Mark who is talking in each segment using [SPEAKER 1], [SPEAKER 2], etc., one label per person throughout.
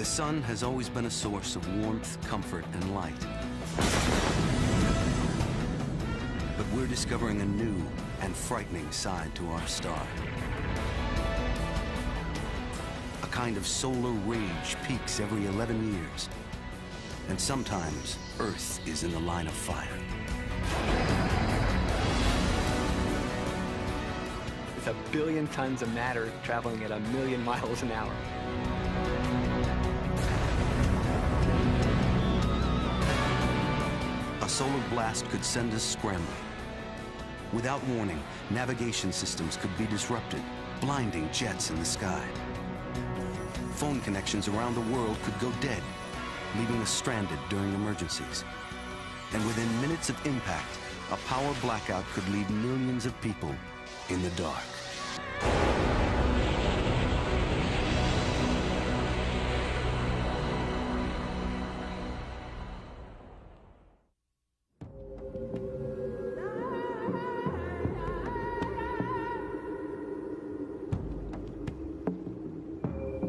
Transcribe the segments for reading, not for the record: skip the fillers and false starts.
[SPEAKER 1] The sun has always been a source of warmth, comfort, and light. But we're discovering a new and frightening side to our star. A kind of solar rage peaks every 11 years. And sometimes, Earth is in the line of fire.
[SPEAKER 2] It's 1 billion tons of matter traveling at 1 million miles an hour.
[SPEAKER 1] A solar blast could send us scrambling. Without warning, navigation systems could be disrupted, blinding jets in the sky. Phone connections around the world could go dead, leaving us stranded during emergencies. And within minutes of impact, a power blackout could leave millions of people in the dark.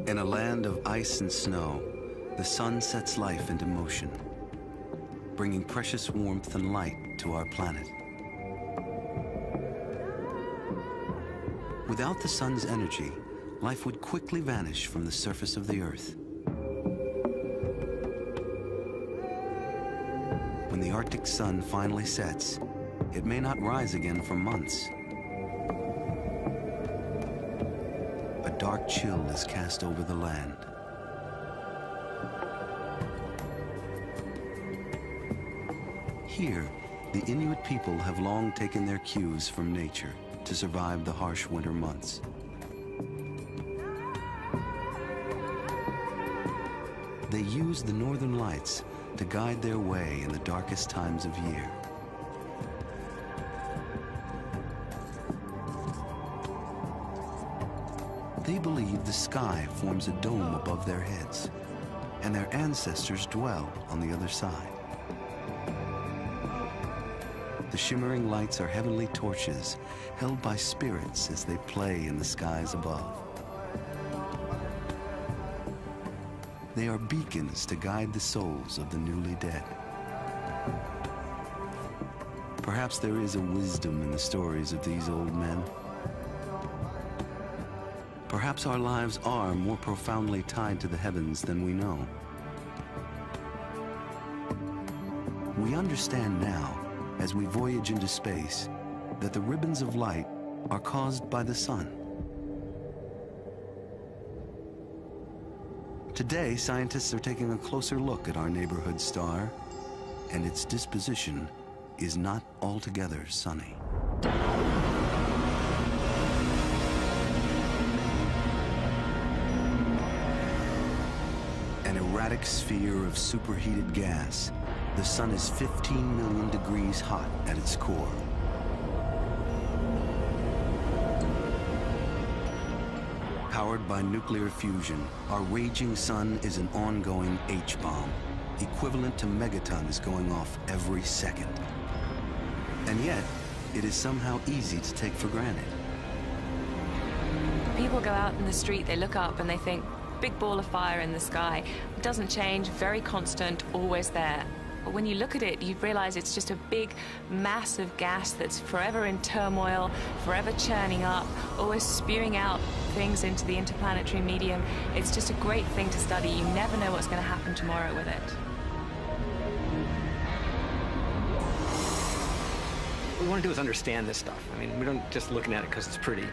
[SPEAKER 1] In a land of ice and snow, the sun sets life into motion, bringing precious warmth and light to our planet. Without the sun's energy, life would quickly vanish from the surface of the Earth. When the Arctic sun finally sets, it may not rise again for months. A dark chill is cast over the land. Here, the Inuit people have long taken their cues from nature to survive the harsh winter months. They use the northern lights to guide their way in the darkest times of year. They believe the sky forms a dome above their heads, and their ancestors dwell on the other side. The shimmering lights are heavenly torches held by spirits as they play in the skies above. They are beacons to guide the souls of the newly dead. Perhaps there is a wisdom in the stories of these old men. Perhaps our lives are more profoundly tied to the heavens than we know. We understand now, as we voyage into space, that the ribbons of light are caused by the sun. Today, scientists are taking a closer look at our neighborhood star, and its disposition is not altogether sunny. An erratic sphere of superheated gas, the sun is 15 million degrees hot at its core. Powered by nuclear fusion, our raging sun is an ongoing H-bomb, equivalent to megatons going off every second. And yet, it is somehow easy to take for granted.
[SPEAKER 3] People go out in the street, they look up and they think, big ball of fire in the sky. It doesn't change, very constant, always there. But when you look at it, you realize it's just a big mass of gas that's forever in turmoil, forever churning up, always spewing out things into the interplanetary medium. It's just a great thing to study. You never know what's going to happen tomorrow with it.
[SPEAKER 2] What we want to do is understand this stuff. I mean, we don't just looking at it because it's pretty.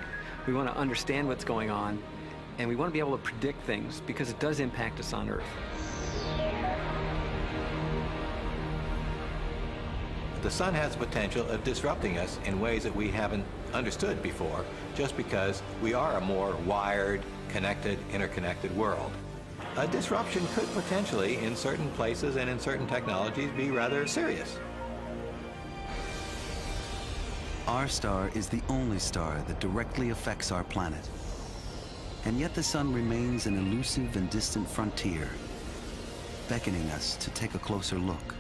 [SPEAKER 2] We want to understand what's going on, and we want to be able to predict things because it does impact us on Earth.
[SPEAKER 4] The sun has the potential of disrupting us in ways that we haven't understood before, just because we are a more wired, connected, interconnected world. A disruption could potentially, in certain places and in certain technologies, be rather serious.
[SPEAKER 1] Our star is the only star that directly affects our planet. And yet the sun remains an elusive and distant frontier, beckoning us to take a closer look.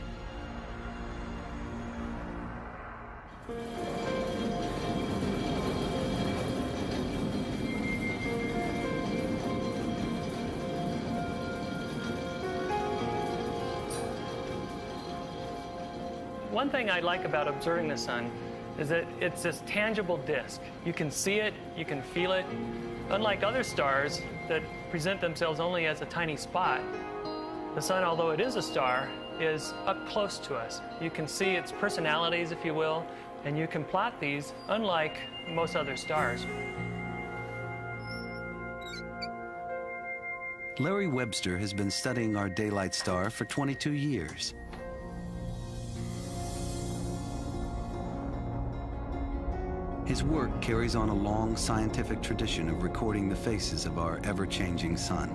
[SPEAKER 5] One thing I like about observing the sun is that it's this tangible disk. You can see it, you can feel it. Unlike other stars that present themselves only as a tiny spot, the sun, although it is a star, is up close to us. You can see its personalities, if you will, and you can plot these, unlike most other stars.
[SPEAKER 1] Larry Webster has been studying our daylight star for 22 years. His work carries on a long scientific tradition of recording the faces of our ever-changing sun.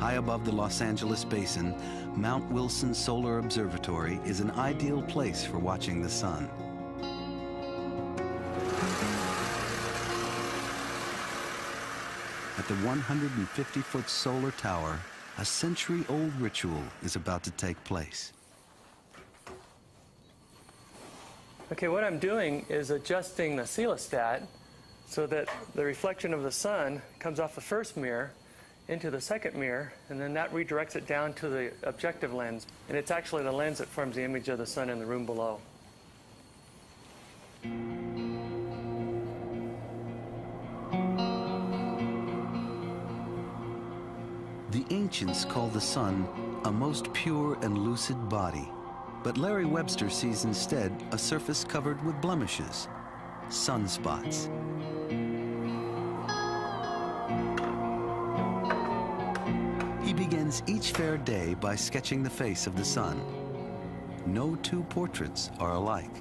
[SPEAKER 1] High above the Los Angeles basin, Mount Wilson Solar Observatory is an ideal place for watching the sun. At the 150-foot solar tower, a century-old ritual is about to take place.
[SPEAKER 5] Okay, what I'm doing is adjusting the coelostat so that the reflection of the sun comes off the first mirror into the second mirror, and then that redirects it down to the objective lens. And it's actually the lens that forms the image of the sun in the room below.
[SPEAKER 1] The ancients called the sun a most pure and lucid body, but Larry Webster sees instead a surface covered with blemishes, sunspots. He begins each fair day by sketching the face of the sun. No two portraits are alike.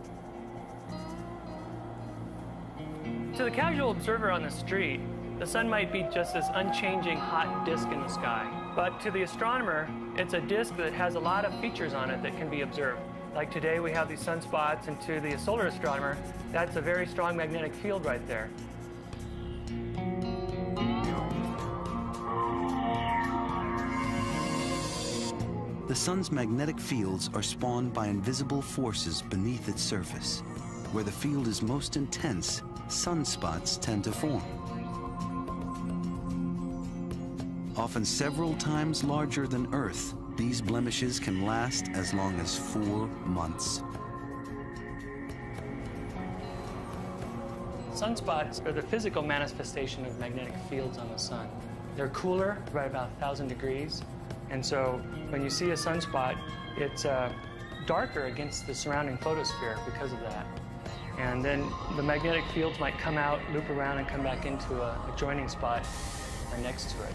[SPEAKER 5] To the casual observer on the street, the sun might be just this unchanging hot disk in the sky. But to the astronomer, it's a disk that has a lot of features on it that can be observed. Like today we have these sunspots, and to the solar astronomer, that's a very strong magnetic field right there.
[SPEAKER 1] The sun's magnetic fields are spawned by invisible forces beneath its surface. Where the field is most intense, sunspots tend to form. Often several times larger than Earth, these blemishes can last as long as 4 months.
[SPEAKER 5] Sunspots are the physical manifestation of magnetic fields on the sun. They're cooler by about 1,000 degrees, and so when you see a sunspot, it's darker against the surrounding photosphere because of that. And then the magnetic fields might come out, loop around, and come back into a adjoining spot next to it.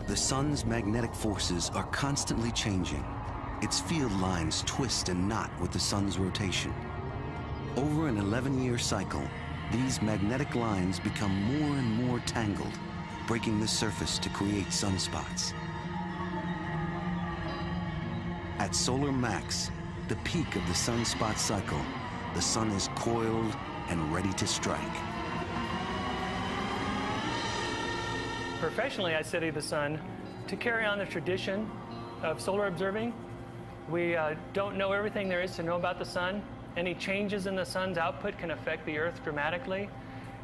[SPEAKER 1] The sun's magnetic forces are constantly changing. Its field lines twist and knot with the sun's rotation. Over an 11-year cycle, these magnetic lines become more and more tangled, breaking the surface to create sunspots. At solar max, the peak of the sunspot cycle, the sun is coiled and ready to strike.
[SPEAKER 5] Professionally, I study the sun to carry on the tradition of solar observing. We don't know everything there is to know about the sun. Any changes in the sun's output can affect the Earth dramatically.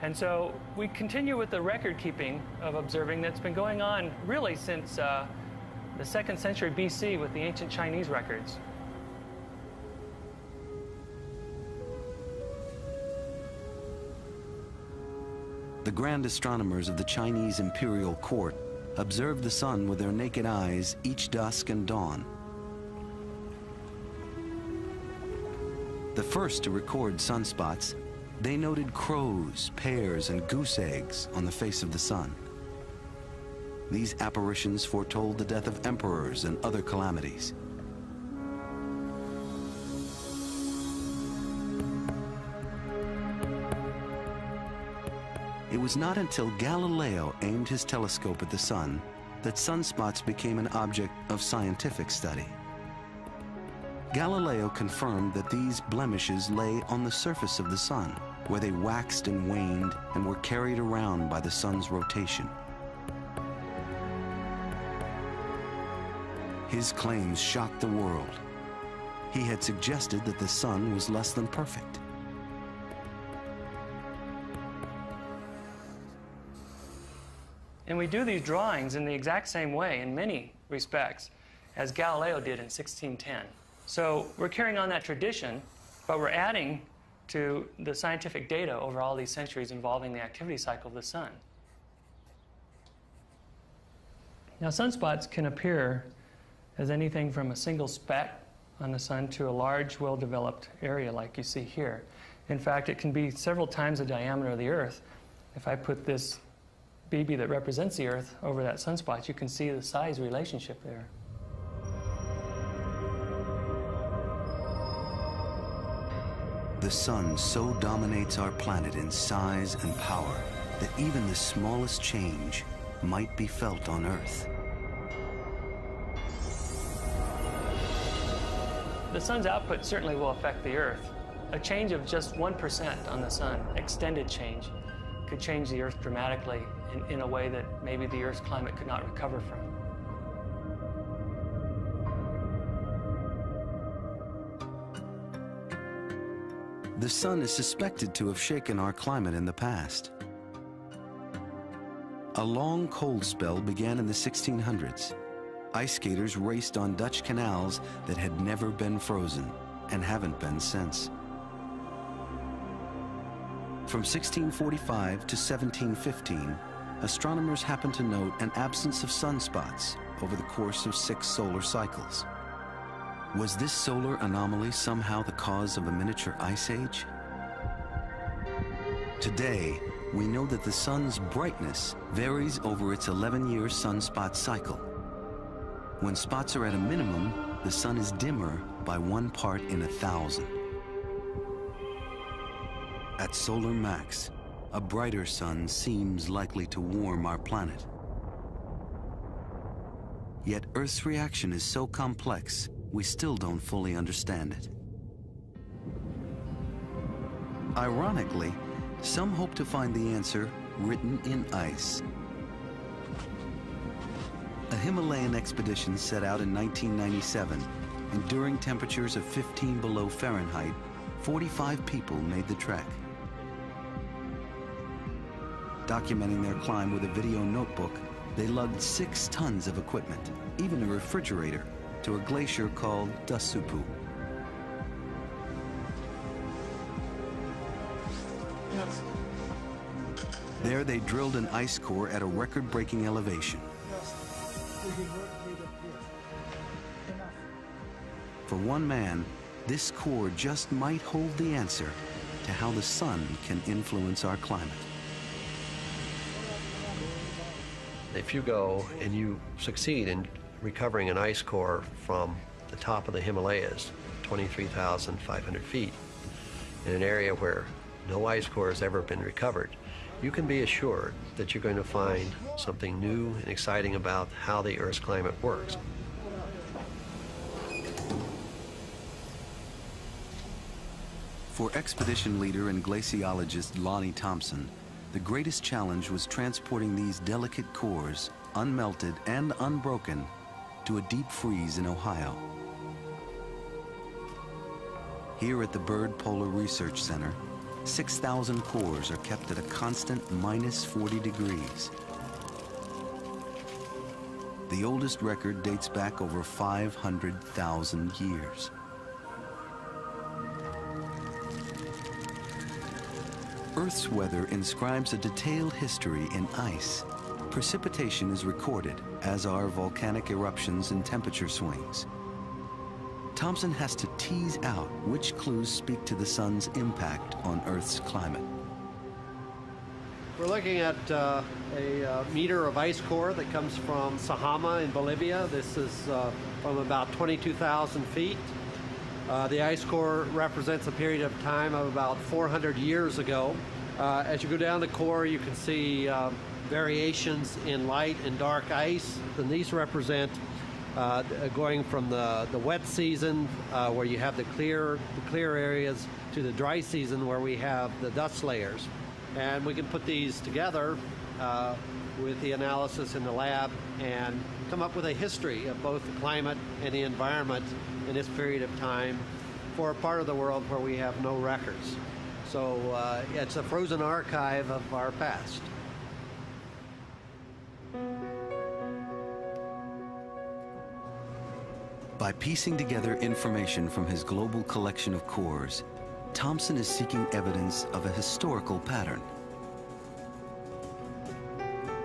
[SPEAKER 5] And so we continue with the record keeping of observing that's been going on really since the 2nd century BC with the ancient Chinese records.
[SPEAKER 1] The grand astronomers of the Chinese imperial court observed the sun with their naked eyes each dusk and dawn. The first to record sunspots, they noted crows, pears, and goose eggs on the face of the sun. These apparitions foretold the death of emperors and other calamities. It was not until Galileo aimed his telescope at the sun that sunspots became an object of scientific study. Galileo confirmed that these blemishes lay on the surface of the sun, where they waxed and waned and were carried around by the sun's rotation. His claims shocked the world. He had suggested that the sun was less than perfect.
[SPEAKER 5] And we do these drawings in the exact same way, in many respects, as Galileo did in 1610. So we're carrying on that tradition, but we're adding to the scientific data over all these centuries involving the activity cycle of the sun. Now, sunspots can appear as anything from a single speck on the sun to a large, well-developed area like you see here. In fact, it can be several times the diameter of the Earth. If I put this BB that represents the Earth over that sunspot, you can see the size relationship there.
[SPEAKER 1] The sun so dominates our planet in size and power that even the smallest change might be felt on Earth.
[SPEAKER 5] The sun's output certainly will affect the Earth. A change of just 1% on the sun, extended change, could change the Earth dramatically in a way that maybe the Earth's climate could not recover from.
[SPEAKER 1] The sun is suspected to have shaken our climate in the past. A long cold spell began in the 1600s. Ice skaters raced on Dutch canals that had never been frozen and haven't been since. From 1645 to 1715, astronomers happened to note an absence of sunspots over the course of 6 solar cycles. Was this solar anomaly somehow the cause of a miniature ice age? Today, we know that the sun's brightness varies over its 11-year sunspot cycle. When spots are at a minimum, the sun is dimmer by 1 part in 1,000. At solar max, a brighter sun seems likely to warm our planet. Yet Earth's reaction is so complex, we still don't fully understand it. Ironically, some hope to find the answer written in ice. A Himalayan expedition set out in 1997, and during temperatures of 15 below Fahrenheit, 45 people made the trek. Documenting their climb with a video notebook, they lugged 6 tons of equipment, even a refrigerator, to a glacier called Dasupu.
[SPEAKER 6] Yes.
[SPEAKER 1] There they drilled an ice core at a record-breaking elevation.
[SPEAKER 6] Yes. Enough.
[SPEAKER 1] For one man, this core just might hold the answer to how the sun can influence our climate.
[SPEAKER 7] If you go and you succeed in recovering an ice core from the top of the Himalayas, 23,500 feet, in an area where no ice core has ever been recovered, you can be assured that you're going to find something new and exciting about how the Earth's climate works.
[SPEAKER 1] For expedition leader and glaciologist Lonnie Thompson, the greatest challenge was transporting these delicate cores, unmelted and unbroken, to a deep freeze in Ohio. Here at the Byrd Polar Research Center, 6,000 cores are kept at a constant minus 40 degrees. The oldest record dates back over 500,000 years. Earth's weather inscribes a detailed history in ice. Precipitation is recorded, as are volcanic eruptions and temperature swings. Thompson has to tease out which clues speak to the sun's impact on Earth's climate.
[SPEAKER 8] We're looking at a meter of ice core that comes from Sajama in Bolivia. This is from about 22,000 feet. The ice core represents a period of time of about 400 years ago. As you go down the core, you can see variations in light and dark ice, and these represent going from the wet season, where you have the clear areas, to the dry season, where we have the dust layers. And we can put these together with the analysis in the lab and come up with a history of both the climate and the environment in this period of time for a part of the world where we have no records. So it's a frozen archive of our past.
[SPEAKER 1] By piecing together information from his global collection of cores, Thomson is seeking evidence of a historical pattern.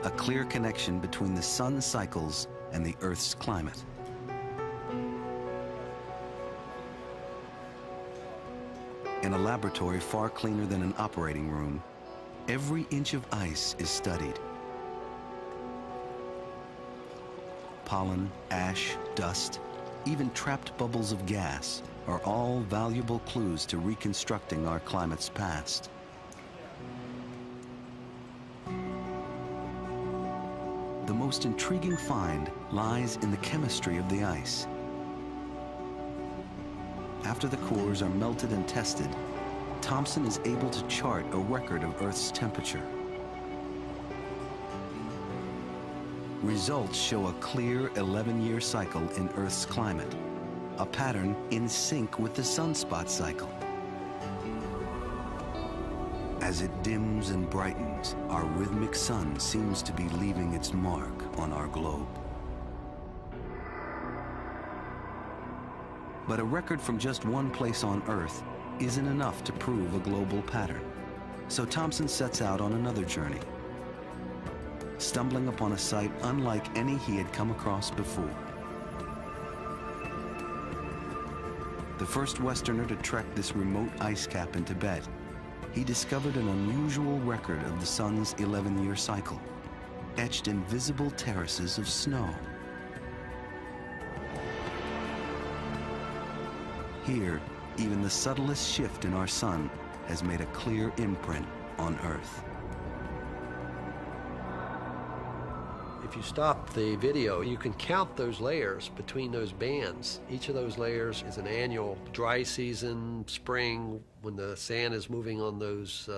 [SPEAKER 1] A clear connection between the sun's cycles and the Earth's climate. In a laboratory far cleaner than an operating room, every inch of ice is studied. Pollen, ash, dust, even trapped bubbles of gas are all valuable clues to reconstructing our climate's past. The most intriguing find lies in the chemistry of the ice. After the cores are melted and tested, Thomson is able to chart a record of Earth's temperature. Results show a clear 11-year cycle in Earth's climate, a pattern in sync with the sunspot cycle. As it dims and brightens, our rhythmic sun seems to be leaving its mark on our globe. But a record from just one place on Earth isn't enough to prove a global pattern. So Thomson sets out on another journey, stumbling upon a site unlike any he had come across before. The first Westerner to trek this remote ice cap in Tibet, he discovered an unusual record of the sun's 11-year cycle, etched in visible terraces of snow. Here, even the subtlest shift in our sun has made a clear imprint on Earth.
[SPEAKER 7] If you stop the video, you can count those layers between those bands. Each of those layers is an annual dry season, spring, when the sand is moving on those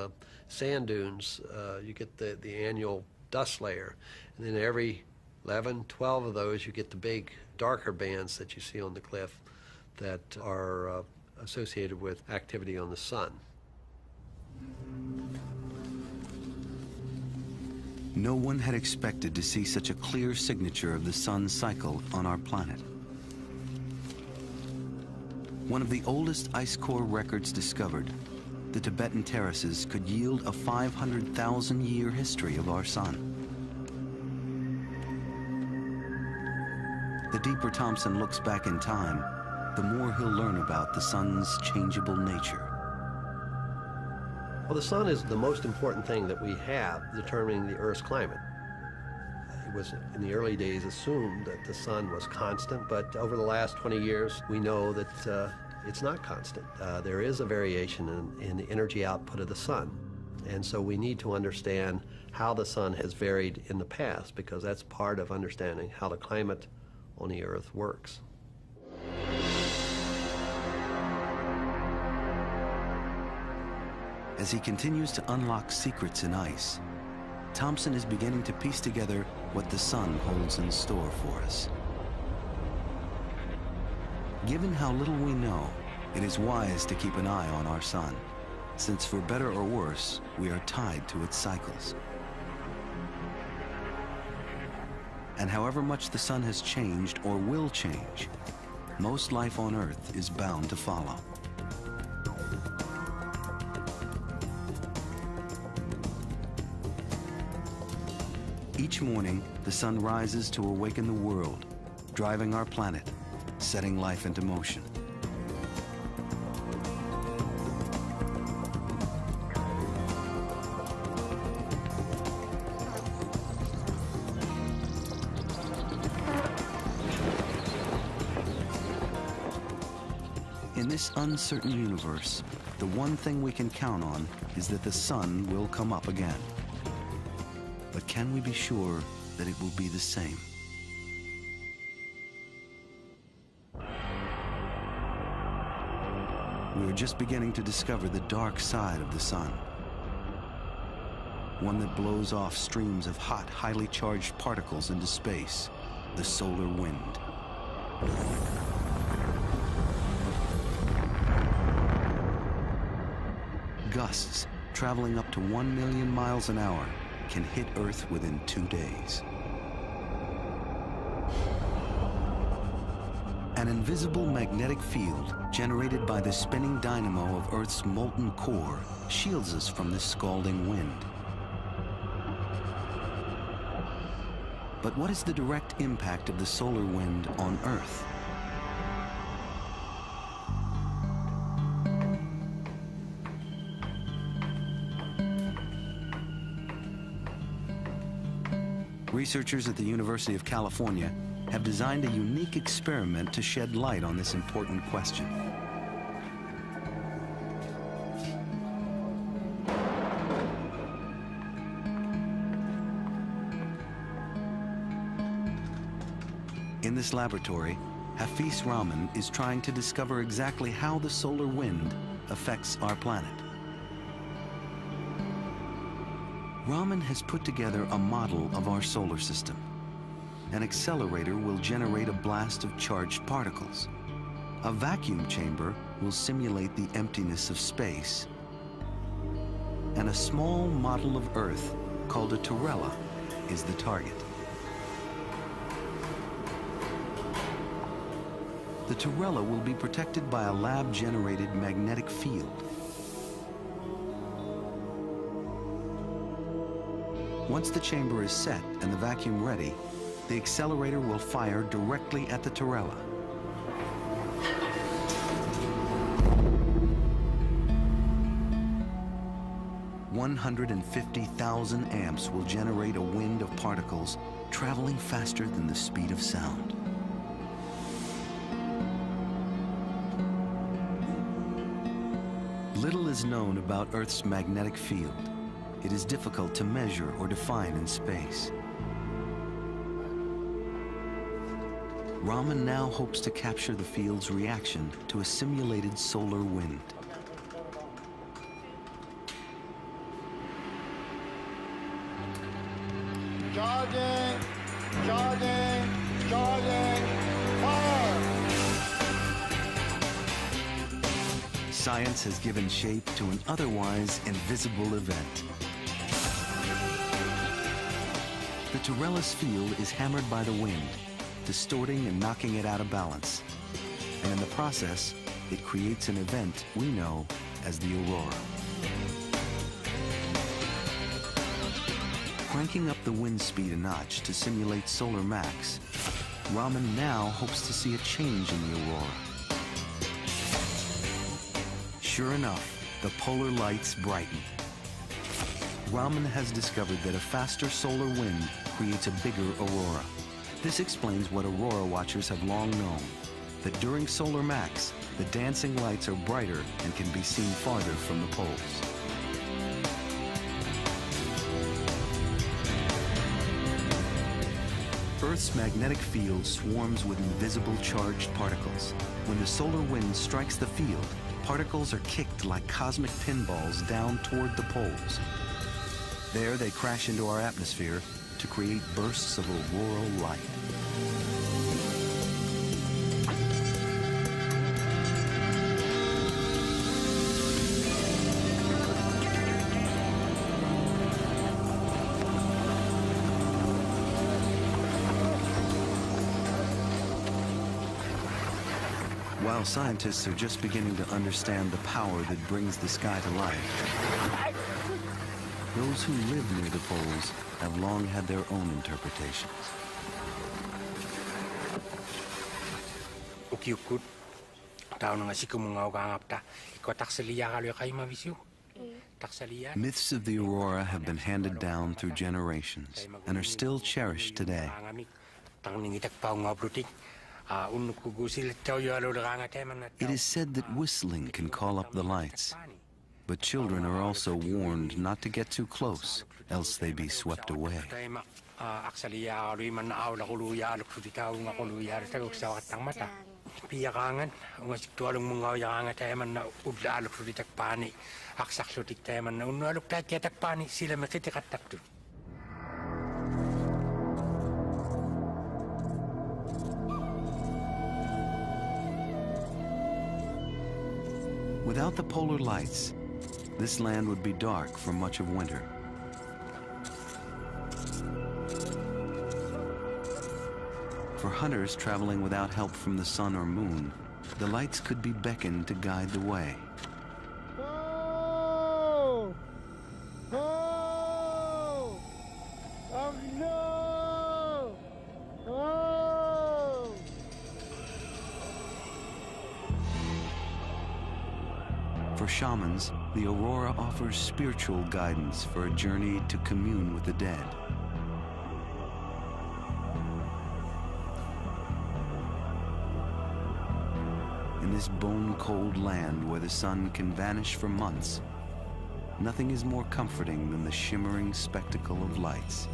[SPEAKER 7] sand dunes, you get the annual dust layer. And then every 11, 12 of those, you get the big darker bands that you see on the cliff that are associated with activity on the sun.
[SPEAKER 1] No one had expected to see such a clear signature of the sun's cycle on our planet. One of the oldest ice core records discovered, the Tibetan terraces could yield a 500,000-year history of our sun. The deeper Thomson looks back in time, the more he'll learn about the sun's changeable nature.
[SPEAKER 7] Well, the sun is the most important thing that we have determining the Earth's climate. It was in the early days assumed that the sun was constant, but over the last 20 years, we know that it's not constant. There is a variation in the energy output of the sun. And so we need to understand how the sun has varied in the past, because that's part of understanding how the climate on the Earth works.
[SPEAKER 1] As he continues to unlock secrets in ice, Thomson is beginning to piece together what the sun holds in store for us. Given how little we know, it is wise to keep an eye on our sun, since for better or worse, we are tied to its cycles. And however much the sun has changed or will change, most life on Earth is bound to follow. Each morning, the sun rises to awaken the world, driving our planet, setting life into motion. In this uncertain universe, the one thing we can count on is that the sun will come up again. But can we be sure that it will be the same? We are just beginning to discover the dark side of the sun. One that blows off streams of hot, highly charged particles into space, the solar wind. Gusts traveling up to 1 million miles an hour can hit Earth within 2 days. An invisible magnetic field generated by the spinning dynamo of Earth's molten core shields us from this scalding wind. But what is the direct impact of the solar wind on Earth? Researchers at the University of California have designed a unique experiment to shed light on this important question. In this laboratory, Hafiz Rahman is trying to discover exactly how the solar wind affects our planet. Rahman has put together a model of our solar system. An accelerator will generate a blast of charged particles. A vacuum chamber will simulate the emptiness of space. And a small model of Earth, called a Torella, is the target. The Torella will be protected by a lab-generated magnetic field. Once the chamber is set and the vacuum ready, the accelerator will fire directly at the Torella. $150,000 amps will generate a wind of particles traveling faster than the speed of sound. Little is known about Earth's magnetic field. It is difficult to measure or define in space. Rahman now hopes to capture the field's reaction to a simulated solar wind.
[SPEAKER 6] Charging, charging, charging, fire!
[SPEAKER 1] Science has given shape to an otherwise invisible event. The Torella's field is hammered by the wind, distorting and knocking it out of balance. And in the process, it creates an event we know as the aurora. Cranking up the wind speed a notch to simulate solar max, Rahman now hopes to see a change in the aurora. Sure enough, the polar lights brighten. Rahman has discovered that a faster solar wind creates a bigger aurora. This explains what aurora watchers have long known, that during solar max, the dancing lights are brighter and can be seen farther from the poles. Earth's magnetic field swarms with invisible charged particles. When the solar wind strikes the field, particles are kicked like cosmic pinballs down toward the poles. There they crash into our atmosphere to create bursts of auroral light. While scientists are just beginning to understand the power that brings the sky to life, those who live near the poles have long had their own interpretations. Myths of the aurora have been handed down through generations and are still cherished today. It is said that whistling can call up the lights, but children are also warned not to get too close, else they be swept away. Without the polar lights, this land would be dark for much of winter. For hunters traveling without help from the sun or moon, the lights could be beckoned to guide the way.
[SPEAKER 6] Oh! Oh! Oh no! Oh!
[SPEAKER 1] For shamans, the aurora offers spiritual guidance for a journey to commune with the dead. In this bone-cold land where the sun can vanish for months, nothing is more comforting than the shimmering spectacle of lights.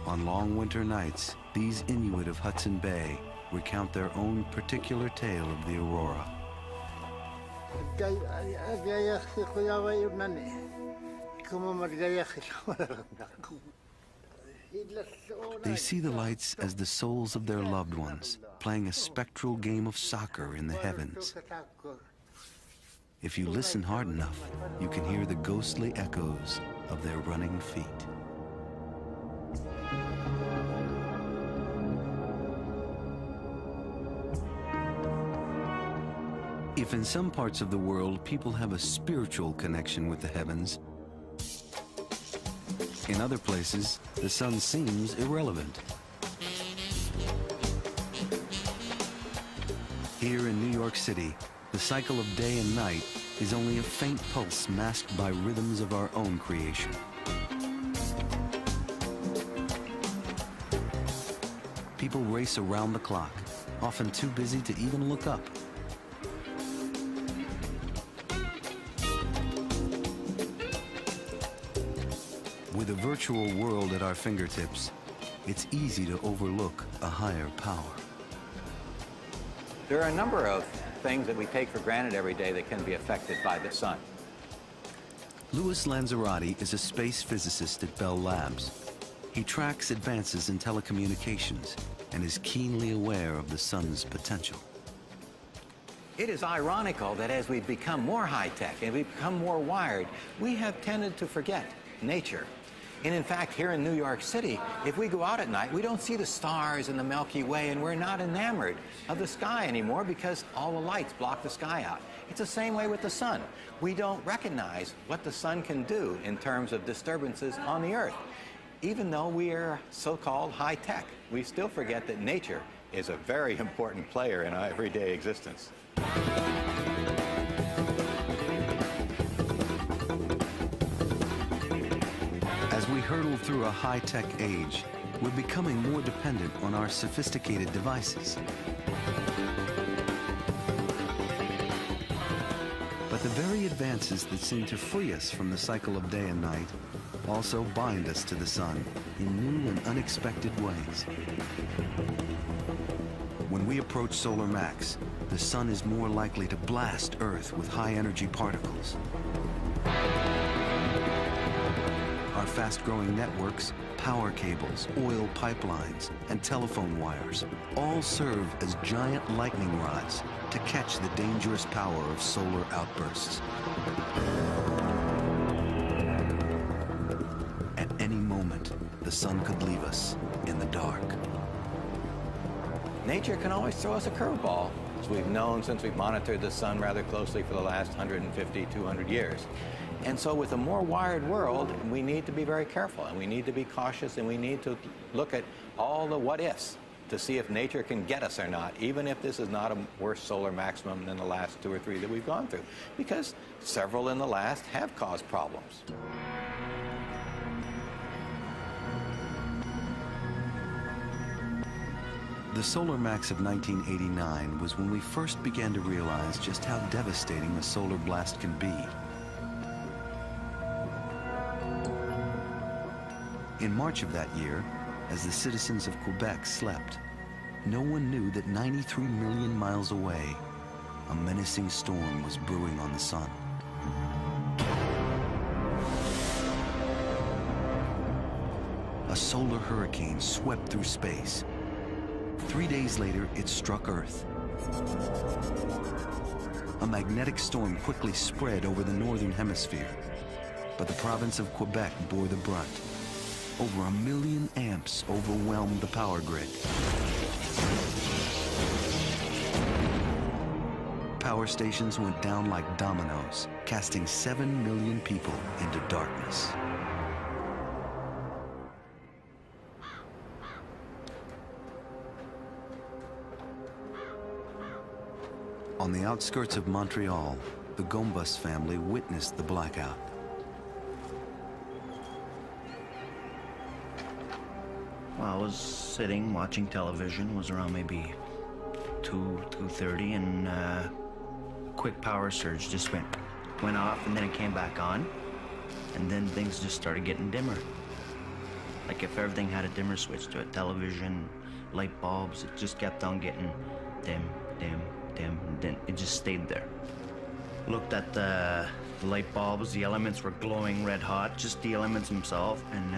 [SPEAKER 1] On long winter nights, these Inuit of Hudson Bay recount their own particular tale of the aurora. They see the lights as the souls of their loved ones, playing a spectral game of soccer in the heavens. If you listen hard enough, you can hear the ghostly echoes of their running feet. If in some parts of the world people have a spiritual connection with the heavens, in other places, the sun seems irrelevant. Here in New York City, the cycle of day and night is only a faint pulse masked by rhythms of our own creation. People race around the clock, often too busy to even look up. With a virtual world at our fingertips, it's easy to overlook a higher power.
[SPEAKER 4] There are a number of things that we take for granted every day that can be affected by the sun.
[SPEAKER 1] Louis Lanzarotti is a space physicist at Bell Labs. He tracks advances in telecommunications and is keenly aware of the sun's potential.
[SPEAKER 4] It is ironical that as we've become more high-tech and we've become more wired, we have tended to forget nature. And in fact, here in New York City, if we go out at night, we don't see the stars in the Milky Way, and we're not enamored of the sky anymore because all the lights block the sky out. It's the same way with the sun. We don't recognize what the sun can do in terms of disturbances on the Earth. Even though we are so-called high-tech, we still forget that nature is a very important player in our everyday existence.
[SPEAKER 1] As we hurtle through a high-tech age, we're becoming more dependent on our sophisticated devices. But the very advances that seem to free us from the cycle of day and night also bind us to the sun in new and unexpected ways. When we approach solar max, the sun is more likely to blast Earth with high-energy particles. Our fast-growing networks, power cables, oil pipelines, and telephone wires all serve as giant lightning rods to catch the dangerous power of solar outbursts. At any moment, the sun could leave us in the dark.
[SPEAKER 4] Nature can always throw us a curveball, as we've known since we've monitored the sun rather closely for the last 150, 200 years. And so with a more wired world, we need to be very careful, and we need to be cautious, and we need to look at all the what-ifs to see if nature can get us or not, even if this is not a worse solar maximum than the last 2 or 3 that we've gone through, because several in the last have caused problems.
[SPEAKER 1] The solar max of 1989 was when we first began to realize just how devastating a solar blast can be. In March of that year, as the citizens of Quebec slept, no one knew that 93 million miles away, a menacing storm was brewing on the sun. A solar hurricane swept through space. 3 days later, it struck Earth. A magnetic storm quickly spread over the northern hemisphere, but the province of Quebec bore the brunt. Over 1 million amps overwhelmed the power grid. Power stations went down like dominoes, casting 7 million people into darkness. On the outskirts of Montreal, the Gombus family witnessed the blackout.
[SPEAKER 9] Well, I was sitting watching television. It was around maybe 2:30, and a quick power surge just went off, and then it came back on, and then things just started getting dimmer. Like if everything had a dimmer switch to it, television, light bulbs, it just kept on getting dim, dim, dim, and then it just stayed there. Looked at the light bulbs, the elements were glowing red hot, just the elements themselves, and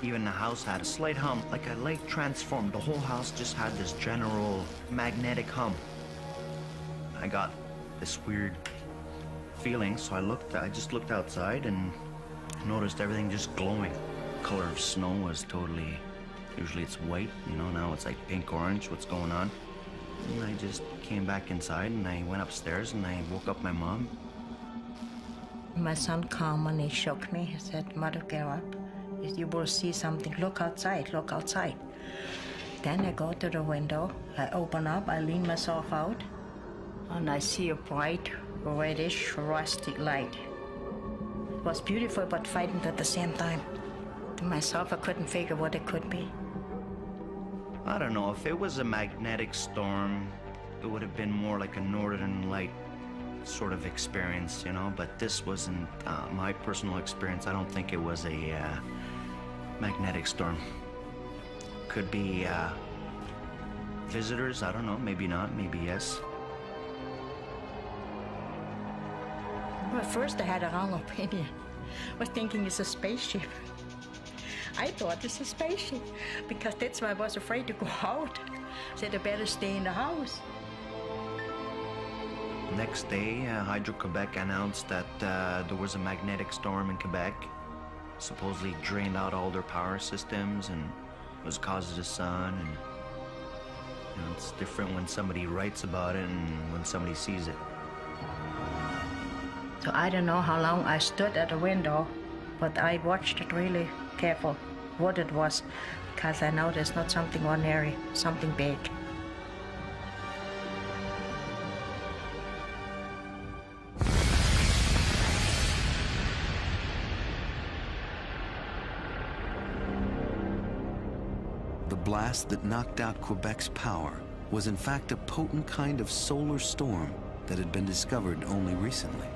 [SPEAKER 9] even the house had a slight hum, like a light transformed. The whole house just had this general magnetic hum. I got this weird feeling, so I just looked outside and noticed everything just glowing. The color of snow was totally, usually it's white, you know, now it's like pink orange, what's going on? And I just came back inside and I went upstairs and I woke up my mom.
[SPEAKER 10] My son came and he shook me. He said, "Mother, get up. You will see something. Look outside, look outside." Then I go to the window. I open up, I lean myself out, and I see a bright, reddish, rusty light. It was beautiful but frightened at the same time. To myself, I couldn't figure what it could be.
[SPEAKER 9] I don't know, if it was a magnetic storm, it would have been more like a northern light sort of experience, you know, but this wasn't my personal experience. I don't think it was a magnetic storm. Could be visitors, I don't know, maybe not, maybe yes.
[SPEAKER 10] Well, at first I had a wrong opinion. I was thinking it's a spaceship. I thought it's a spaceship because that's why I was afraid to go out. I said I better stay in the house.
[SPEAKER 9] Next day, Hydro-Quebec announced that there was a magnetic storm in Quebec. Supposedly drained out all their power systems and was caused of the sun. And you know, it's different when somebody writes about it and when somebody sees it.
[SPEAKER 10] So I don't know how long I stood at the window, but I watched it really careful what it was, because I know there's not something ordinary, something big.
[SPEAKER 1] The blast that knocked out Quebec's power was in fact a potent kind of solar storm that had been discovered only recently.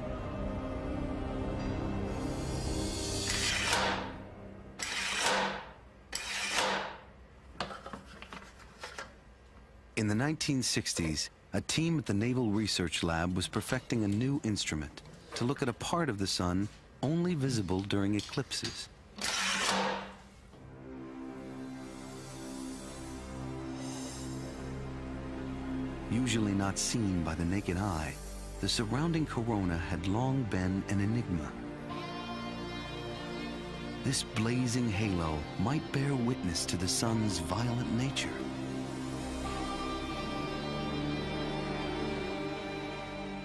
[SPEAKER 1] In the 1960s, a team at the Naval Research Lab was perfecting a new instrument to look at a part of the sun only visible during eclipses. Usually not seen by the naked eye, the surrounding corona had long been an enigma. This blazing halo might bear witness to the sun's violent nature.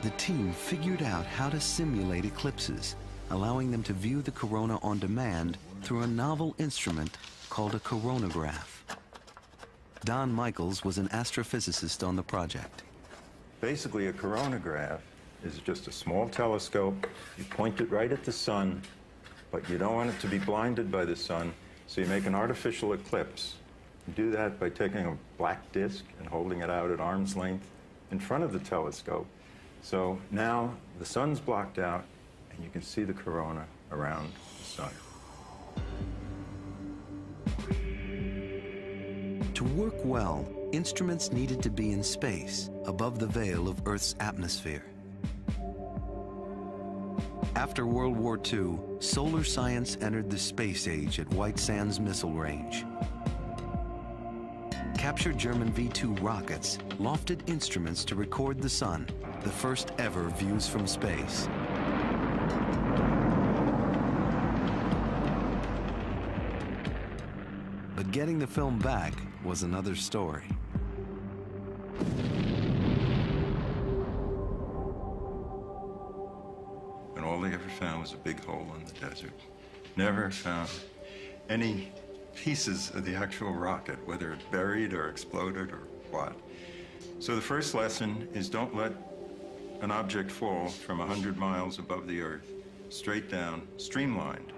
[SPEAKER 1] The team figured out how to simulate eclipses, allowing them to view the corona on demand through a novel instrument called a coronagraph. Don Michaels was an astrophysicist on the project.
[SPEAKER 11] Basically, a coronagraph is just a small telescope. You point it right at the sun, but you don't want it to be blinded by the sun, so you make an artificial eclipse. You do that by taking a black disk and holding it out at arm's length in front of the telescope. So now the sun's blocked out, and you can see the corona around the sun.
[SPEAKER 1] To work well, instruments needed to be in space, above the veil of Earth's atmosphere. After World War II, solar science entered the space age at White Sands Missile Range. Captured German V-2 rockets lofted instruments to record the sun, the first ever views from space. getting the film back was another story.
[SPEAKER 11] And all they ever found was a big hole in the desert. Never found any pieces of the actual rocket, whether it buried or exploded or what. So the first lesson is don't let an object fall from 100 miles above the Earth, straight down, streamlined.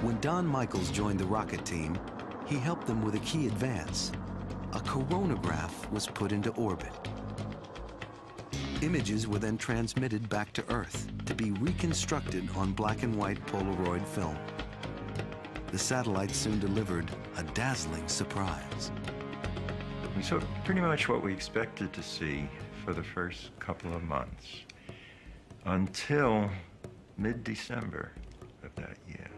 [SPEAKER 1] When Don Michaels joined the rocket team, he helped them with a key advance. A coronagraph was put into orbit. Images were then transmitted back to Earth to be reconstructed on black and white Polaroid film. The satellite soon delivered a dazzling surprise.
[SPEAKER 11] We saw pretty much what we expected to see for the first couple of months, until mid-December of that year.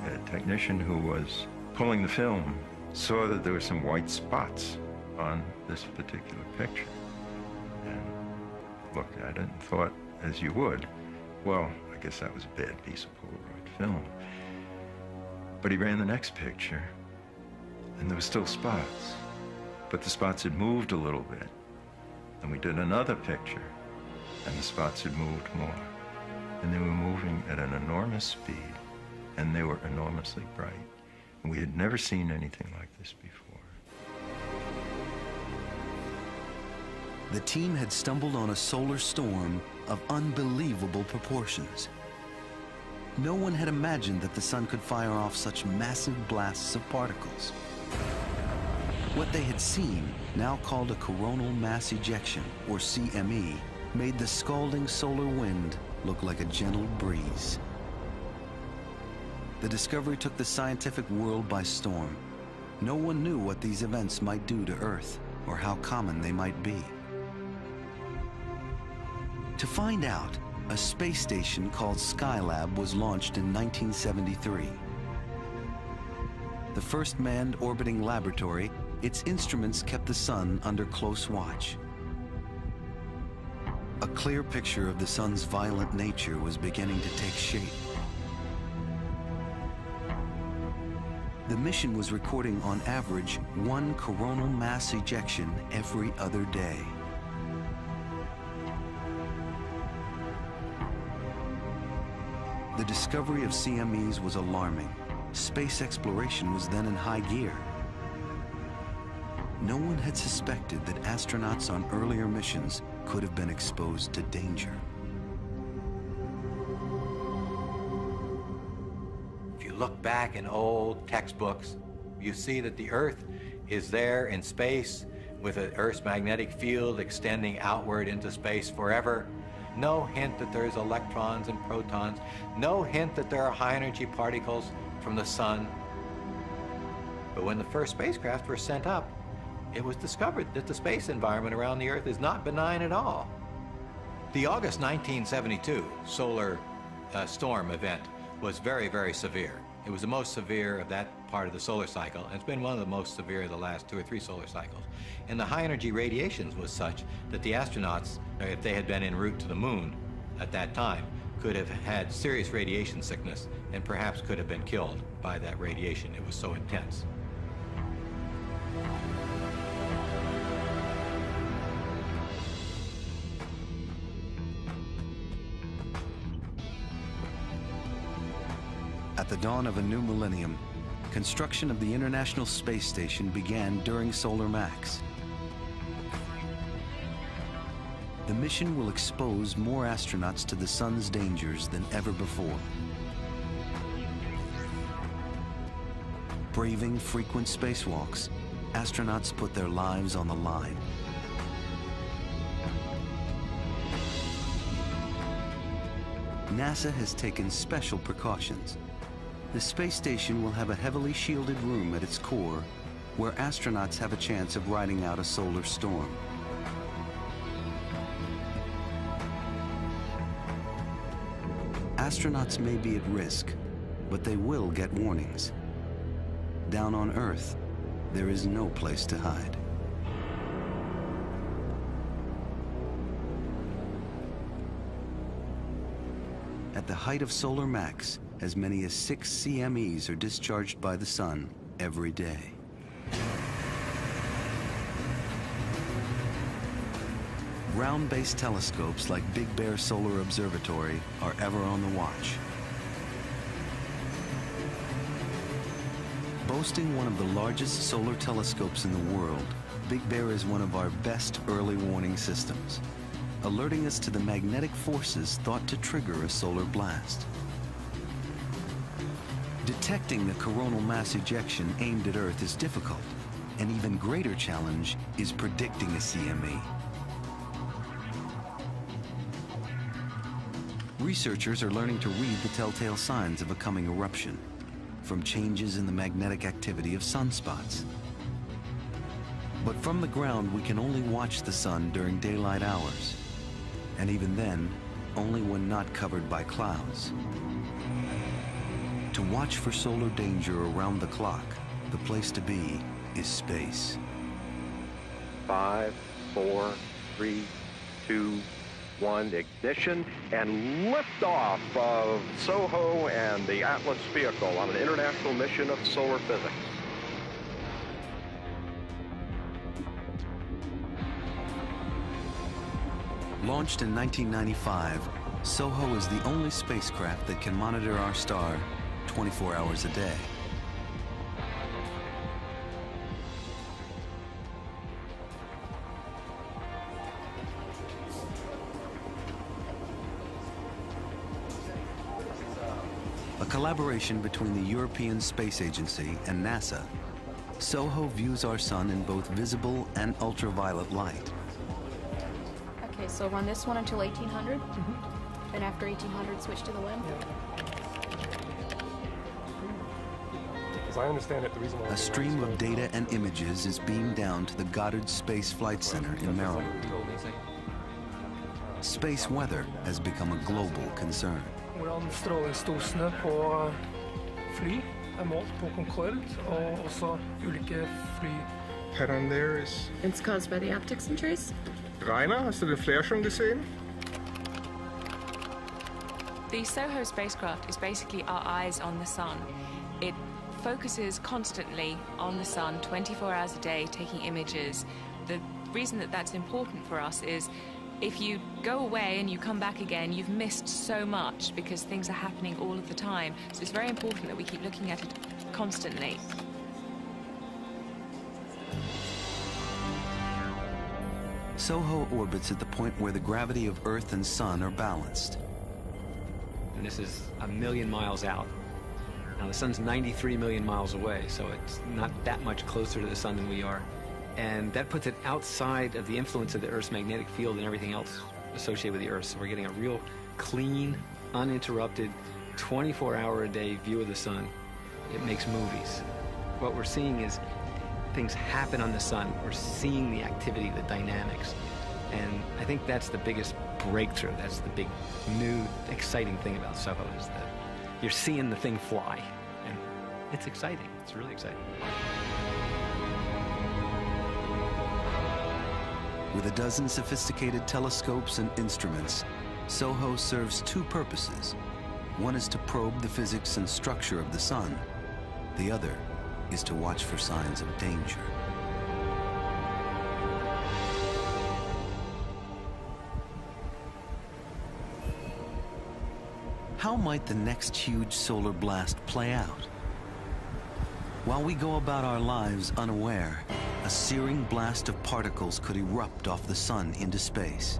[SPEAKER 11] The technician who was pulling the film saw that there were some white spots on this particular picture, and looked at it and thought, as you would, well, I guess that was a bad piece of Polaroid film. But he ran the next picture, and there were still spots, but the spots had moved a little bit. And we did another picture, and the spots had moved more. And they were moving at an enormous speed, and they were enormously bright. And we had never seen anything like this before.
[SPEAKER 1] The team had stumbled on a solar storm of unbelievable proportions. No one had imagined that the sun could fire off such massive blasts of particles. What they had seen, now called a coronal mass ejection, or CME, made the scalding solar wind look like a gentle breeze. The discovery took the scientific world by storm. No one knew what these events might do to Earth, or how common they might be. To find out, a space station called Skylab was launched in 1973. The first manned orbiting laboratory, its instruments kept the sun under close watch. A clear picture of the sun's violent nature was beginning to take shape. The mission was recording on average 1 coronal mass ejection every other day. The discovery of CMEs was alarming. Space exploration was then in high gear. No one had suspected that astronauts on earlier missions could have been exposed to danger.
[SPEAKER 4] If you look back in old textbooks, you see that the Earth is there in space with the Earth's magnetic field extending outward into space forever. No hint that there's electrons and protons. No hint that there are high-energy particles from the sun. But when the first spacecraft were sent up, it was discovered that the space environment around the Earth is not benign at all. The August 1972 solar storm event was very, very severe. It was the most severe of that part of the solar cycle, and it's been one of the most severe of the last 2 or 3 solar cycles. And the high-energy radiations was such that the astronauts, if they had been en route to the moon at that time, could have had serious radiation sickness and perhaps could have been killed by that radiation. It was so intense.
[SPEAKER 1] At the dawn of a new millennium, construction of the International Space Station began during Solar Max. The mission will expose more astronauts to the sun's dangers than ever before. Braving frequent spacewalks, astronauts put their lives on the line. NASA has taken special precautions. The space station will have a heavily shielded room at its core where astronauts have a chance of riding out a solar storm. Astronauts may be at risk, but they will get warnings. Down on Earth, there is no place to hide. At the height of solar max, as many as 6 CMEs are discharged by the sun every day. Ground-based telescopes like Big Bear Solar Observatory are ever on the watch. Boasting one of the largest solar telescopes in the world, Big Bear is one of our best early warning systems, alerting us to the magnetic forces thought to trigger a solar blast. Detecting the coronal mass ejection aimed at Earth is difficult. An even greater challenge is predicting a CME. Researchers are learning to read the telltale signs of a coming eruption, from changes in the magnetic activity of sunspots. But from the ground, we can only watch the sun during daylight hours, and even then, only when not covered by clouds. To watch for solar danger around the clock, the place to be is space.
[SPEAKER 12] 5, 4, 3, 2, 1, ignition, and liftoff of SOHO and the Atlas vehicle on an international mission of solar physics.
[SPEAKER 1] Launched in 1995, SOHO is the only spacecraft that can monitor our star 24 hours a day. A collaboration between the European Space Agency and NASA, SOHO views our sun in both visible and ultraviolet light.
[SPEAKER 13] Okay, so run this one until 1800, and after 1800 switch to the WEM.
[SPEAKER 14] As I understand it, the reason why
[SPEAKER 1] A stream of data and images is beamed down to the Goddard Space Flight Center in Maryland. Space weather has become a global concern.
[SPEAKER 14] Hvordan strålingsdosene på fly målt på Concorde og også ulike fly.
[SPEAKER 15] Pattern there is...
[SPEAKER 13] It's caused by the optics and trace?
[SPEAKER 15] Rainer, hast du den Flare schon gesehen?
[SPEAKER 3] The SOHO spacecraft is basically our eyes on the sun. It focuses constantly on the sun 24 hours a day, taking images. The reason that that's important for us is if you go away and you come back again, you've missed so much because things are happening all of the time. So it's very important that we keep looking at it constantly.
[SPEAKER 1] SOHO orbits at the point where the gravity of Earth and Sun are balanced.
[SPEAKER 2] And this is 1 million miles out. Now the sun's 93 million miles away, so it's not that much closer to the sun than we are. And that puts it outside of the influence of the Earth's magnetic field and everything else associated with the Earth. So we're getting a real clean, uninterrupted, 24-hour-a-day view of the sun. It makes movies. What we're seeing is things happen on the sun. We're seeing the activity, the dynamics. And I think that's the biggest breakthrough. That's the big, new, exciting thing about SOHO is that you're seeing the thing fly. And it's exciting. It's really exciting.
[SPEAKER 1] With a dozen sophisticated telescopes and instruments, SOHO serves two purposes. One is to probe the physics and structure of the sun. The other is to watch for signs of danger. How might the next huge solar blast play out? While we go about our lives unaware, a searing blast of particles could erupt off the sun into space.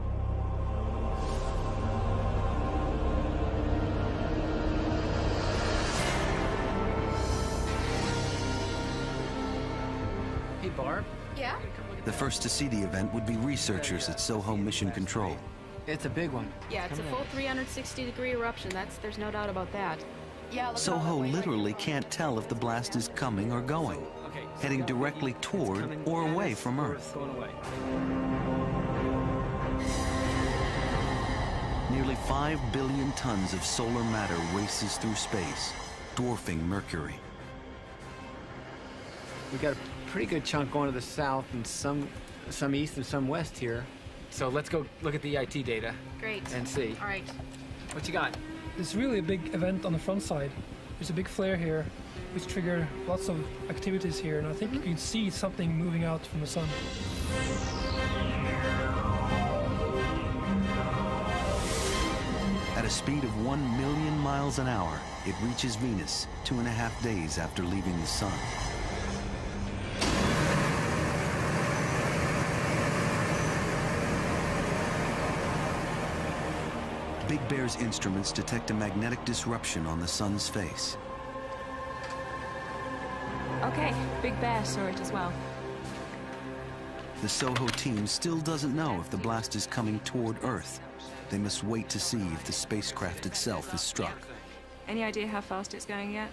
[SPEAKER 2] Hey, Barb.
[SPEAKER 13] Yeah?
[SPEAKER 1] The first to see the event would be researchers at SOHO Mission Control.
[SPEAKER 2] It's a big one.
[SPEAKER 13] Yeah, it's a full 360-degree eruption. There's no doubt about that. Yeah,
[SPEAKER 1] SOHO literally can't tell if the blast is coming or going, heading directly toward or away from Earth. Nearly 5 billion tons of solar matter races through space, dwarfing Mercury.
[SPEAKER 2] We got a pretty good chunk going to the south and some east and some west here. So let's go look at the EIT data.
[SPEAKER 13] Great.
[SPEAKER 2] And see.
[SPEAKER 13] All right.
[SPEAKER 2] What you got?
[SPEAKER 14] It's really a big event on the front side. There's a big flare here, which triggered lots of activities here, and I think you can see something moving out from the sun.
[SPEAKER 1] At a speed of 1 million miles an hour, it reaches Venus 2.5 days after leaving the sun. Big Bear's instruments detect a magnetic disruption on the sun's face.
[SPEAKER 3] Okay, Big Bear saw it as well.
[SPEAKER 1] The SOHO team still doesn't know if the blast is coming toward Earth. They must wait to see if the spacecraft itself is struck.
[SPEAKER 3] Any idea how fast it's going yet?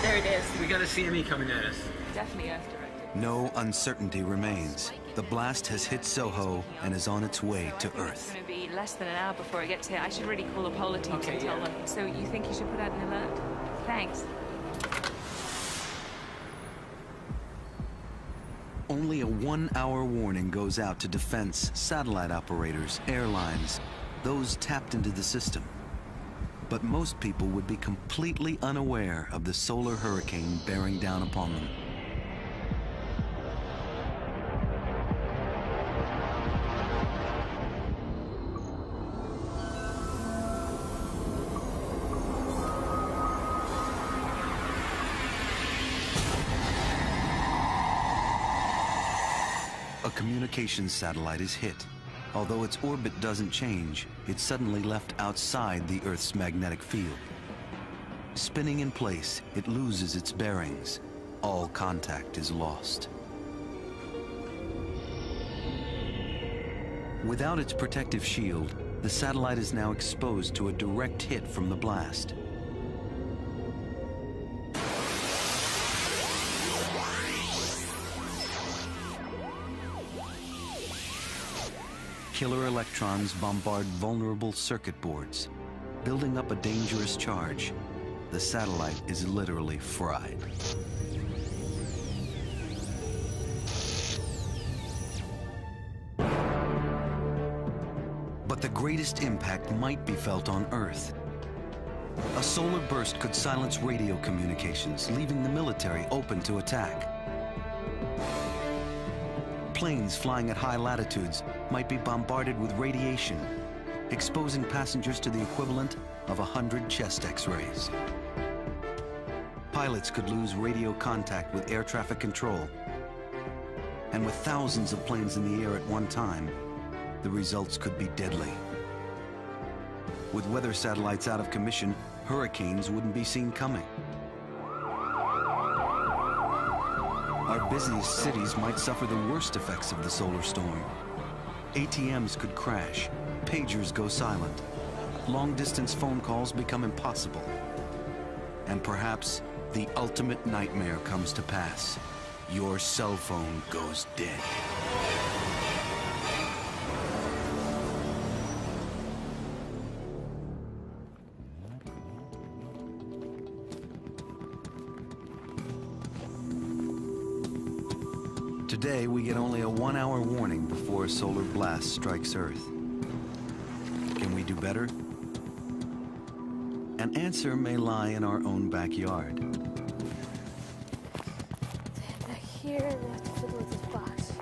[SPEAKER 2] There it is. We got a CME coming at us.
[SPEAKER 3] Definitely Earth directed.
[SPEAKER 1] No uncertainty remains. The blast has hit SOHO and is on its way to Earth.
[SPEAKER 3] It's going to be less than an hour before it gets here. I should really call the polar teams and tell them. So you think you should put out an alert? Thanks.
[SPEAKER 1] Only a 1-hour warning goes out to defense, satellite operators, airlines, those tapped into the system. But most people would be completely unaware of the solar hurricane bearing down upon them. A communications satellite is hit. Although its orbit doesn't change, it's suddenly left outside the Earth's magnetic field. Spinning in place, it loses its bearings. All contact is lost. Without its protective shield, the satellite is now exposed to a direct hit from the blast. Killer electrons bombard vulnerable circuit boards, building up a dangerous charge. The satellite is literally fried. But the greatest impact might be felt on Earth. A solar burst could silence radio communications, leaving the military open to attack. Planes flying at high latitudes might be bombarded with radiation, exposing passengers to the equivalent of 100 chest X-rays. Pilots could lose radio contact with air traffic control. And with thousands of planes in the air at one time, the results could be deadly. With weather satellites out of commission, hurricanes wouldn't be seen coming. Our busiest cities might suffer the worst effects of the solar storm. ATMs could crash, pagers go silent, long-distance phone calls become impossible. And perhaps the ultimate nightmare comes to pass. Your cell phone goes dead. Today, we get only a 1-hour warning before a solar blast strikes Earth. Can we do better? An answer may lie in our own backyard.
[SPEAKER 13] Here, we have to fiddle with this box.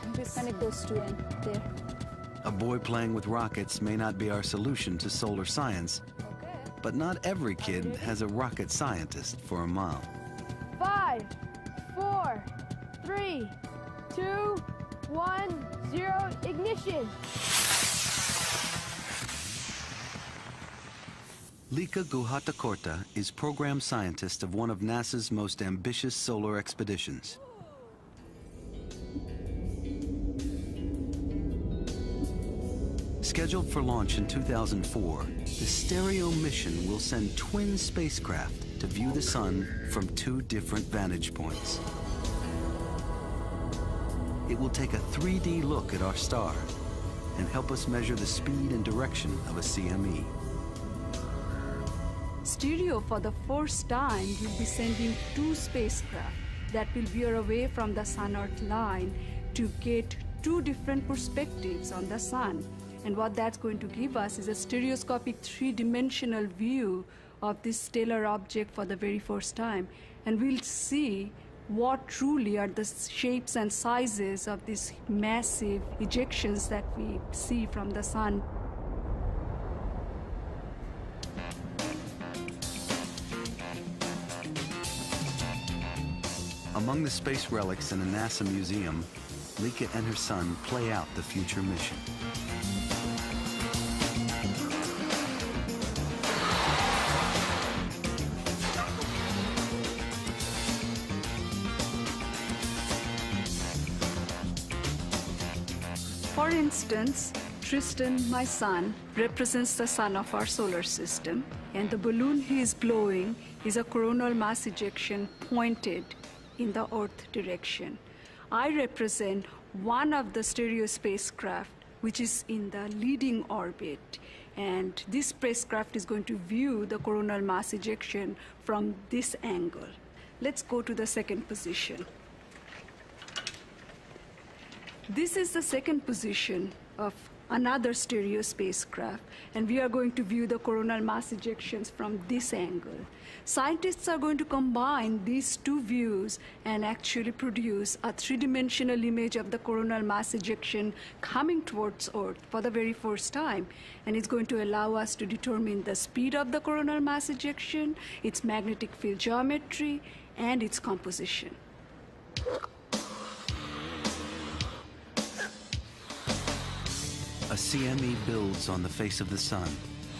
[SPEAKER 13] And just connect those two in there.
[SPEAKER 1] A boy playing with rockets may not be our solution to solar science, but not every kid has a rocket scientist for a mom.
[SPEAKER 16] 5, 4, 3, 2, 1, 0, ignition!
[SPEAKER 1] Lika Guhatakorta is program scientist of one of NASA's most ambitious solar expeditions. Scheduled for launch in 2004, the Stereo mission will send twin spacecraft to view the sun from 2 different vantage points. It will take a 3D look at our star and help us measure the speed and direction of a CME.
[SPEAKER 17] Stereo, for the first time, will be sending 2 spacecraft that will veer away from the Sun-Earth line to get two different perspectives on the Sun. And what that's going to give us is a stereoscopic three-dimensional view of this stellar object for the very first time. And we'll see what truly are the shapes and sizes of these massive ejections that we see from the Sun.
[SPEAKER 1] Among the space relics in a NASA museum, Lika and her son play out the future mission.
[SPEAKER 17] For instance, Tristan, my son, represents the sun of our solar system, and the balloon he is blowing is a coronal mass ejection pointed in the Earth direction. I represent one of the stereo spacecraft, which is in the leading orbit, and this spacecraft is going to view the coronal mass ejection from this angle. Let's go to the second position. This is the second position of another stereo spacecraft, and we are going to view the coronal mass ejections from this angle. Scientists are going to combine these two views and actually produce a three-dimensional image of the coronal mass ejection coming towards Earth for the very first time. And it's going to allow us to determine the speed of the coronal mass ejection, its magnetic field geometry, and its composition.
[SPEAKER 1] A CME builds on the face of the sun.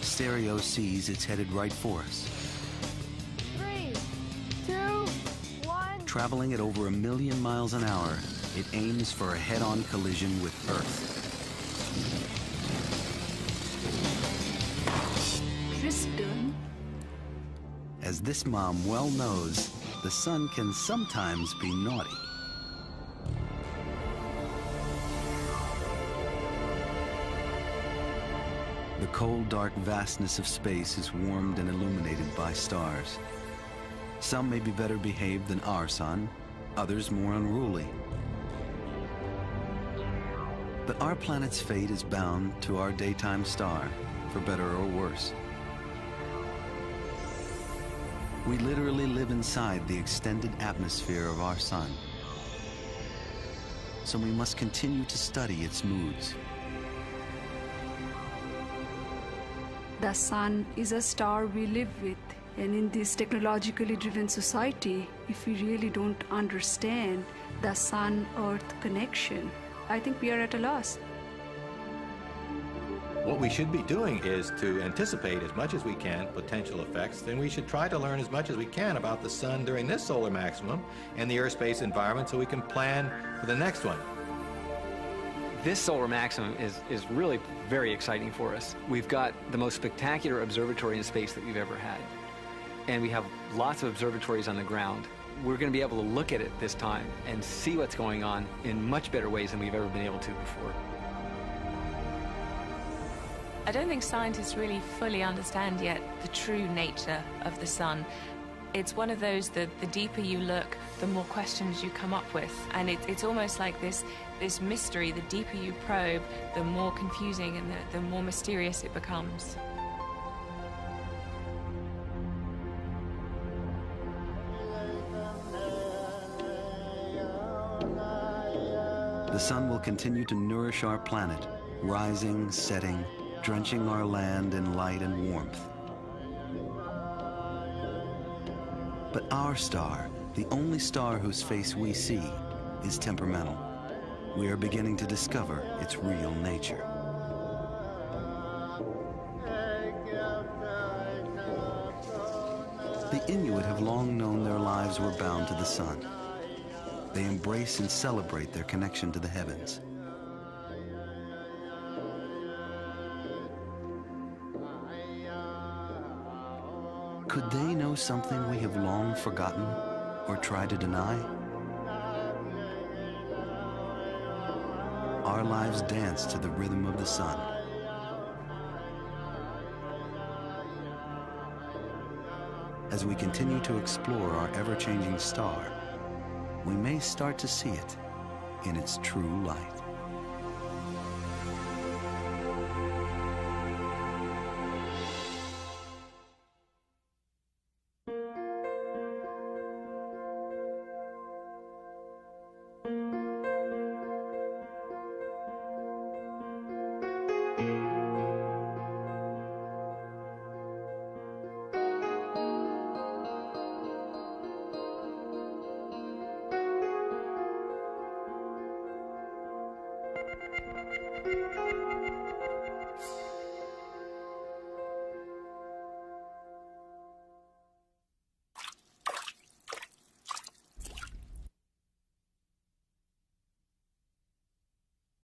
[SPEAKER 1] Stereo sees it's headed right for us.
[SPEAKER 16] 3, 2, 1.
[SPEAKER 1] Traveling at over 1 million miles an hour, it aims for a head-on collision with Earth.
[SPEAKER 17] Tristan.
[SPEAKER 1] As this mom well knows, the sun can sometimes be naughty. The cold, dark vastness of space is warmed and illuminated by stars. Some may be better behaved than our sun, others more unruly. But our planet's fate is bound to our daytime star, for better or worse. We literally live inside the extended atmosphere of our sun. So we must continue to study its moods.
[SPEAKER 17] The sun is a star we live with, and in this technologically driven society, if we really don't understand the sun-earth connection, I think we are at a loss.
[SPEAKER 4] What we should be doing is to anticipate as much as we can potential effects. Then we should try to learn as much as we can about the sun during this solar maximum and the Earth-space environment so we can plan for the next one.
[SPEAKER 2] This solar maximum is really very exciting for us. We've got the most spectacular observatory in space that we've ever had. And we have lots of observatories on the ground. We're going to be able to look at it this time and see what's going on in much better ways than we've ever been able to before.
[SPEAKER 3] I don't think scientists really fully understand yet the true nature of the sun. It's one of those that the deeper you look, the more questions you come up with. And it's almost like this mystery. The deeper you probe, the more confusing and the more mysterious it becomes.
[SPEAKER 1] The sun will continue to nourish our planet, rising, setting, drenching our land in light and warmth. But our star, the only star whose face we see, is temperamental. We are beginning to discover its real nature. The Inuit have long known their lives were bound to the sun. They embrace and celebrate their connection to the heavens. Could they know something we have long forgotten or tried to deny? Our lives dance to the rhythm of the sun. As we continue to explore our ever-changing star, we may start to see it in its true light.